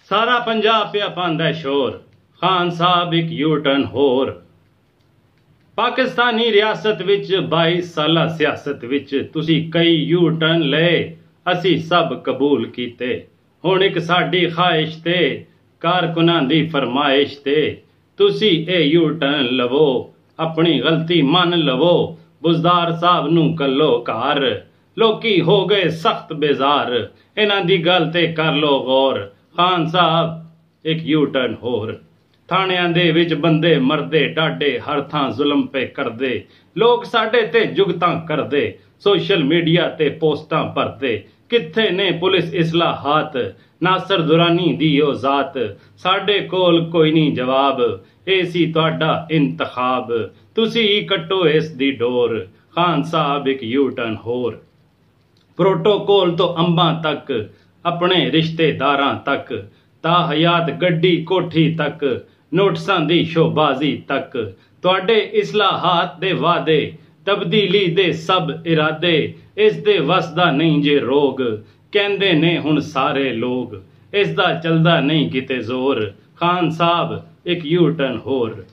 ਸਾਰਾ ਪੰਜਾਬ ਪਿਆ ਪਾਉਂਦਾ ਸ਼ੋਰ, ਖਾਨ ਸਾਹਿਬ ਇੱਕ ਯੂ-ਟਰਨ ਹੋਰ। ਪਾਕਿਸਤਾਨੀ ਰਿਆਸਤ ਵਿੱਚ 22 ਸਾਲਾ ਸਿਆਸਤ ਵਿੱਚ ਤੁਸੀਂ ਕਈ ਯੂ-ਟਰਨ ਲਏ, ਅਸੀਂ ਸਭ ਕਬੂਲ ਕੀਤੇ। ਹੁਣ ਇੱਕ ਸਾਡੀ ਖਾਹਿਸ਼ ਤੇ ਕਾਰਕੁਨਾਂ ਦੀ ਫਰਮਾਇਸ਼ ਤੇ ਤੁਸੀਂ ਇਹ ਯੂ-ਟਰਨ ਲਵੋ, ਆਪਣੀ ਗਲਤੀ ਮੰਨ ਲਵੋ। ਬੁਜ਼ਦਾਰ ਸਾਹਿਬ ਨੂੰ ਕੱਲੋ ਘਰ, ਲੋਕੀ ਹੋ ਗਏ ਸਖਤ ਬੇਜ਼ਾਰ, ਇਹਨਾਂ ਦੀ ਗੱਲ ਤੇ ਕਰ ਲੋ ਗੌਰ। ਖਾਨ ਸਾਹਿਬ ਇੱਕ ਯੂ-ਟਰਨ ਹੋਰ। ਥਾਣਿਆਂ ਦੇ ਵਿੱਚ ਬੰਦੇ ਮਰਦੇ ਡਾਢੇ, ਹਰ ਥਾਂ ਜ਼ੁਲਮ ਪੇ ਕਰਦੇ, ਲੋਕ ਸਾਡੇ ਤੇ ਜੁਗਤਾਂ ਕਰਦੇ, ਸੋਸ਼ਲ ਮੀਡੀਆ ਤੇ ਪੋਸਟਾਂ ਭਰਦੇ। ਕਿੱਥੇ ਨੇ ਪੁਲਿਸ ਇਸਲਾਹਾਤ, ਨਾਸਰ ਦੁਰਾਨੀ ਦੀ ਉਹ ਜ਼ਾਤ। ਸਾਡੇ ਕੋਲ ਕੋਈ ਨਹੀਂ ਜਵਾਬ, ਇਹ ਸੀ ਤੁਹਾਡਾ ਇੰਤਖਾਬ, ਤੁਸੀਂ ਹੀ ਕੱਟੋ ਇਸ ਦੀ ਡੋਰ। ਖਾਨ ਸਾਹਿਬ ਇੱਕ ਯੂ-ਟਰਨ ਹੋਰ। ਪ੍ਰੋਟੋਕੋਲ ਤੋਂ ਅੰਬਾਂ ਤੱਕ, ਆਪਣੇ ਰਿਸ਼ਤੇਦਾਰਾਂ ਤੱਕ, ਤਾ ਹਯਾਤ ਗੱਡੀ ਕੋਠੀ ਤੱਕ, ਨੋਟਿਸਾਂ ਦੀ ਸ਼ੋਬਾਜ਼ੀ ਤੱਕ, ਤੁਹਾਡੇ ਇਸਲਾਹਾਤ ਦੇ ਵਾਅਦੇ, ਤਬਦੀਲੀ ਦੇ ਸਭ ਇਰਾਦੇ, ਇਸ ਦੇ ਵਸ ਦਾ ਨਹੀਂ ਜੇ ਰੋਗ। ਕਹਿੰਦੇ ਨੇ ਹੁਣ ਸਾਰੇ ਲੋਕ, ਇਸ ਦਾ ਚੱਲਦਾ ਨਹੀਂ ਕਿਤੇ ਜ਼ੋਰ। ਖਾਨ ਸਾਹਿਬ ਇੱਕ ਯੂ-ਟਰਨ ਹੋਰ।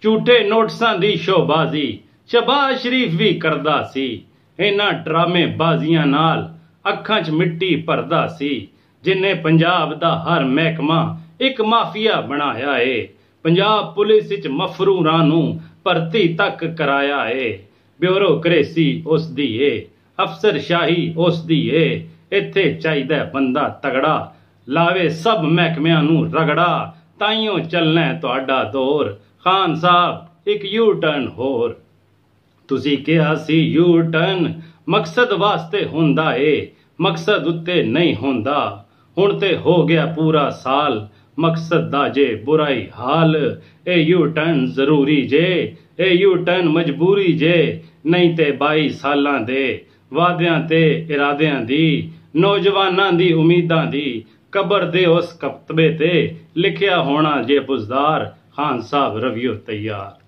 ਝੂਠੇ ਨੋਟਿਸਾਂ ਦੀ ਸ਼ੋਬਾਜ਼ੀ ਸ਼ਹਬਾਜ਼ ਸ਼ਰੀਫ ਵੀ ਕਰਦਾ ਸੀ, ਇਹਨਾਂ ਡਰਾਮੇ ਬਾਜ਼ੀਆਂ ਨਾਲ ਅੱਖਾਂ 'ਚ ਮਿੱਟੀ ਭਰਦਾ ਸੀ, ਜਿਨੇ ਪੰਜਾਬ ਦਾ ਹਰ ਮਹਿਕਮਾ ਇੱਕ ਮਾਫੀਆ ਬਣਾਇਆ ਏ। ਪੰਜਾਬ ਪੁਲਿਸ ਵਿੱਚ ਮਫਰੂਰਾਂ ਨੂੰ ਭਰਤੀ ਤੱਕ ਕਰਾਇਆ ਏ। ਬਿਊਰੋਕਰੇਸੀ ਉਸ ਦੀ ਏ, ਅਫਸਰਸ਼ਾਹੀ ਉਸ ਦੀ ਏ। ਇੱਥੇ ਚਾਹੀਦਾ ਬੰਦਾ ਤਗੜਾ, ਲਾਵੇ ਸਭ ਮਹਿਕਮਿਆਂ ਨੂੰ ਰਗੜਾ, ਤਾਈਓ ਚੱਲਣਾ ਤੁਹਾਡਾ ਦੌਰ। ਖਾਨ ਸਾਹਿਬ ਇੱਕ ਯੂ-ਟਰਨ ਹੋਰ। ਤੁਸੀਂ ਕਿਹਾ ਸੀ ਯੂ-ਟਰਨ ਮਕਸਦ ਵਾਸਤੇ ਹੁੰਦਾ ਏ, ਮਕਸਦ ਉੱਤੇ ਨਹੀਂ ਹੁੰਦਾ। ਹੁਣ ਤੇ ਹੋ ਗਿਆ ਪੂਰਾ ਸਾਲ, ਮਕਸਦ ਦਾ ਜੇ ਬੁਰਾਈ ਹਾਲ। ਇਹ ਯੂ-ਟਰਨ ਜ਼ਰੂਰੀ ਜੇ, ਇਹ ਯੂ-ਟਰਨ ਮਜਬੂਰੀ ਜੇ, ਨਹੀਂ ਤੇ 22 ਸਾਲਾਂ ਦੇ ਵਾਅਦਿਆਂ ਤੇ ਇਰਾਦਿਆਂ ਦੀ, ਨੌਜਵਾਨਾਂ ਦੀ ਉਮੀਦਾਂ ਦੀ ਕਬਰ ਦੇ ਉਸ ਕਤਬੇ ਤੇ ਲਿਖਿਆ ਹੋਣਾ ਜੇ ਬੁਜ਼ਦਾਰ। ਖਾਨ ਸਾਹਿਬ ਰਵਿਓ ਤਿਆਰ।